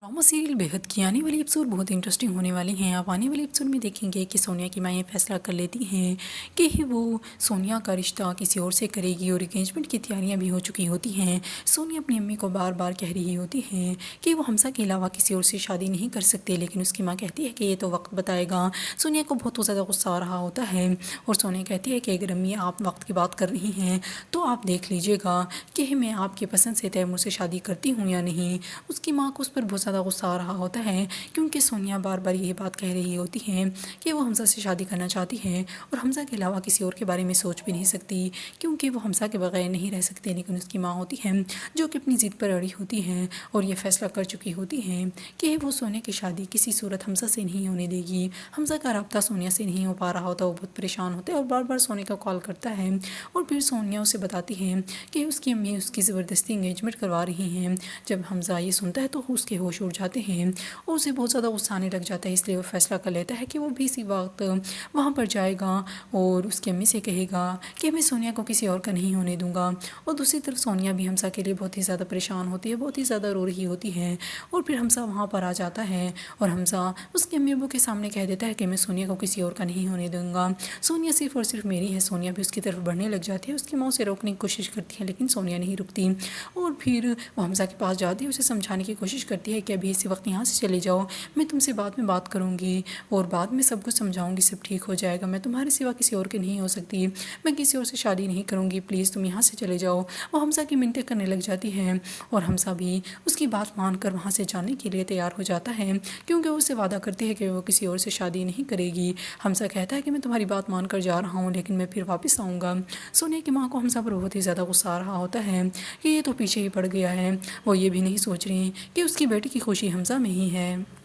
Drama serial बेहद की आने वाली एपिसोड बहुत इंटरेस्टिंग होने वाली हैं। आप आने वाली एपिसोड में देखेंगे कि सोनिया की माँ ये फैसला कर लेती हैं कि वो सोनिया का रिश्ता किसी और से करेगी और इंगेजमेंट की तैयारियां भी हो चुकी होती हैं। सोनिया अपनी अम्मी को बार बार कह रही होती हैं कि वो हमसा के अलावा किसी और से शादी नहीं कर सकते, लेकिन उसकी माँ कहती है कि ये तो वक्त बताएगा। सोनिया को बहुत ज़्यादा गुस्सा आ रहा होता है और सोनिया कहती है कि अगर अम्मी आप वक्त की बात कर रही हैं तो आप देख लीजिएगा कि मैं आपकी पसंद से तैमूर से शादी करती हूँ या नहीं। उसकी माँ को उस पर बहुत ज़्यादा गुस्सा आ रहा होता है क्योंकि सोनिया बार बार यही बात कह रही होती है कि वो हमसा से शादी करना चाहती है और हमसा के अलावा किसी और के बारे में सोच भी नहीं सकती क्योंकि वो हमसा के बगैर नहीं रह सकते। लेकिन उसकी माँ होती है जो कि अपनी ज़िद पर अड़ी होती है और ये फैसला कर चुकी होती है कि वो सोनिया की शादी किसी सूरत हमसा से नहीं होने देगी। हमसा का रब्ता सोनिया से नहीं हो पा रहा होता, वो बहुत परेशान होते हैं और बार बार सोनिया का कॉल करता है और फिर सोनिया उसे बताती है कि उसकी अम्मी उसकी ज़बरदस्ती इंगेजमेंट करवा रही हैं। जब हमजा ये सुनता है तो उसके होश उड़ जाते हैं और उसे बहुत ज़्यादा गुस्सा आने लग जाता है, इसलिए वो फैसला कर लेता है कि वो भी इसी वक्त वहाँ पर जाएगा और उसकी अम्मी से कहेगा कि मैं सोनिया को किसी और का नहीं होने दूंगा। और दूसरी तरफ सोनिया भी हमसा के लिए बहुत ही ज़्यादा परेशान होती है, बहुत ही ज़्यादा रो रही होती है और फिर हमसा वहाँ पर आ जाता है और हमसा उसके अम्मी अब्बू के सामने कह देता है कि मैं सोनिया को किसी और का नहीं होने दूंगा, सोनिया सिर्फ और सिर्फ मेरी है। सोनिया भी उसकी तरफ बढ़ने लग जाती है, उसकी माँ उसे रोकने की कोशिश करती है लेकिन सोनिया नहीं रुकती और फिर वो हमसा के पास जाती है, उसे समझाने की कोशिश करती है कि अभी इसी वक्त यहाँ से चले जाओ, मैं तुमसे बाद में बात करूँगी और बाद में सब कुछ समझाऊंगी, सब ठीक हो जाएगा, मैं तुम्हारे सिवा किसी और के नहीं हो सकती, मैं किसी और से शादी नहीं करूँगी, प्लीज़ तुम यहाँ से चले जाओ। वो हमसा की मिन्नतें करने लग जाती है और हमसा भी उसकी बात मानकर वहाँ से जाने के लिए तैयार हो जाता है क्योंकि वो उससे वादा करती है कि वो किसी और से शादी नहीं करेगी। हमसा कहता है कि मैं तुम्हारी बात मानकर जा रहा हूँ लेकिन मैं फिर वापस आऊँगा। सोनिया की माँ को हमसा पर बहुत ही ज़्यादा गुस्सा आ रहा होता है कि ये तो पीछे ही पड़ गया है, वो ये भी नहीं सोच रही कि उसकी बेटी की खुशी हमसा में ही है।